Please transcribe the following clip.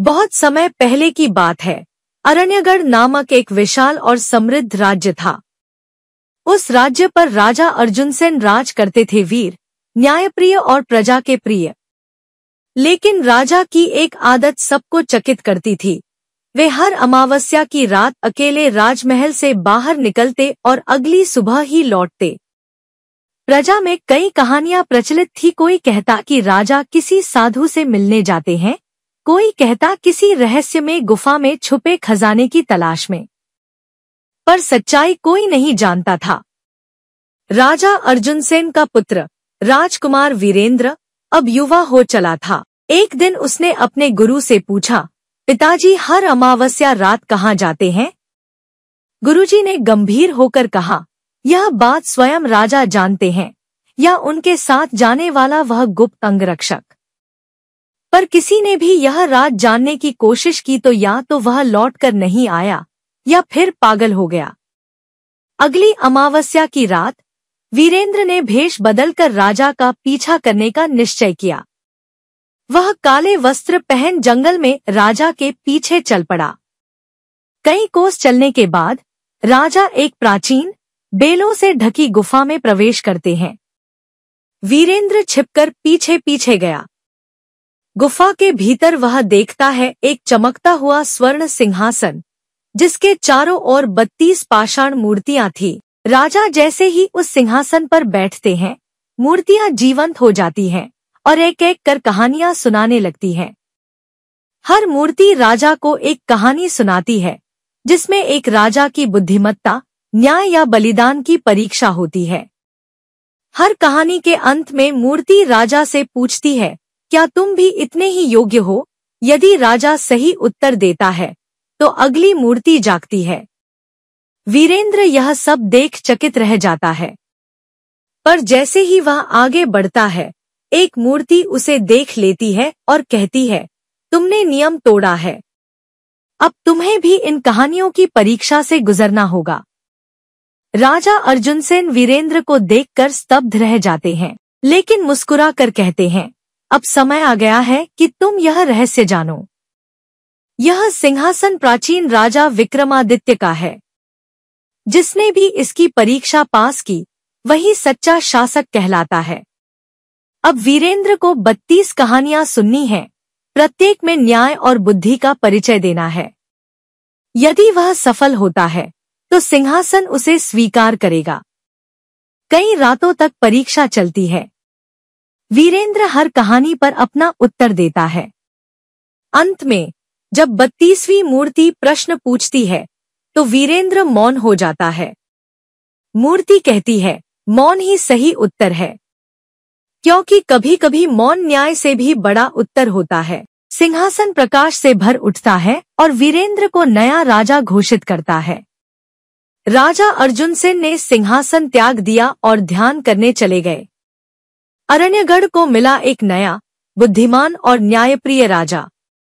बहुत समय पहले की बात है। अरण्यगढ़ नामक एक विशाल और समृद्ध राज्य था। उस राज्य पर राजा अर्जुनसेन राज करते थे, वीर, न्यायप्रिय और प्रजा के प्रिय। लेकिन राजा की एक आदत सबको चकित करती थी। वे हर अमावस्या की रात अकेले राजमहल से बाहर निकलते और अगली सुबह ही लौटते। प्रजा में कई कहानियां प्रचलित थी। कोई कहता कि राजा किसी साधु से मिलने जाते हैं, कोई कहता किसी रहस्यमय गुफा में छुपे खजाने की तलाश में। पर सच्चाई कोई नहीं जानता था। राजा अर्जुनसेन का पुत्र राजकुमार वीरेंद्र अब युवा हो चला था। एक दिन उसने अपने गुरु से पूछा, पिताजी, हर अमावस्या रात कहाँ जाते हैं? गुरुजी ने गंभीर होकर कहा, यह बात स्वयं राजा जानते हैं या उनके साथ जाने वाला वह गुप्त अंगरक्षक। पर किसी ने भी यह राज जानने की कोशिश की तो या तो वह लौटकर नहीं आया या फिर पागल हो गया। अगली अमावस्या की रात वीरेंद्र ने भेष बदलकर राजा का पीछा करने का निश्चय किया। वह काले वस्त्र पहन जंगल में राजा के पीछे चल पड़ा। कई कोस चलने के बाद राजा एक प्राचीन, बेलों से ढकी गुफा में प्रवेश करते हैं। वीरेंद्र छिपकर पीछे पीछे गया। गुफा के भीतर वह देखता है एक चमकता हुआ स्वर्ण सिंहासन, जिसके चारों ओर 32 पाषाण मूर्तियां थी। राजा जैसे ही उस सिंहासन पर बैठते हैं, मूर्तियां जीवंत हो जाती हैं और एक एक कर कहानियां सुनाने लगती हैं। हर मूर्ति राजा को एक कहानी सुनाती है, जिसमें एक राजा की बुद्धिमत्ता, न्याय या बलिदान की परीक्षा होती है। हर कहानी के अंत में मूर्ति राजा से पूछती है, क्या तुम भी इतने ही योग्य हो? यदि राजा सही उत्तर देता है तो अगली मूर्ति जागती है। वीरेंद्र यह सब देख चकित रह जाता है। पर जैसे ही वह आगे बढ़ता है, एक मूर्ति उसे देख लेती है और कहती है, तुमने नियम तोड़ा है। अब तुम्हें भी इन कहानियों की परीक्षा से गुजरना होगा। राजा अर्जुनसेन वीरेंद्र को देखकर स्तब्ध रह जाते हैं, लेकिन मुस्कुरा कर कहते हैं, अब समय आ गया है कि तुम यह रहस्य जानो। यह सिंहासन प्राचीन राजा विक्रमादित्य का है। जिसने भी इसकी परीक्षा पास की, वही सच्चा शासक कहलाता है। अब वीरेंद्र को 32 कहानियां सुननी हैं, प्रत्येक में न्याय और बुद्धि का परिचय देना है। यदि वह सफल होता है तो सिंहासन उसे स्वीकार करेगा। कई रातों तक परीक्षा चलती है। वीरेंद्र हर कहानी पर अपना उत्तर देता है। अंत में जब 32वीं मूर्ति प्रश्न पूछती है तो वीरेंद्र मौन हो जाता है। मूर्ति कहती है, मौन ही सही उत्तर है, क्योंकि कभी कभी मौन न्याय से भी बड़ा उत्तर होता है। सिंहासन प्रकाश से भर उठता है और वीरेंद्र को नया राजा घोषित करता है। राजा अर्जुनसेन ने सिंहासन त्याग दिया और ध्यान करने चले गए। अरण्यगढ़ को मिला एक नया, बुद्धिमान और न्यायप्रिय राजा।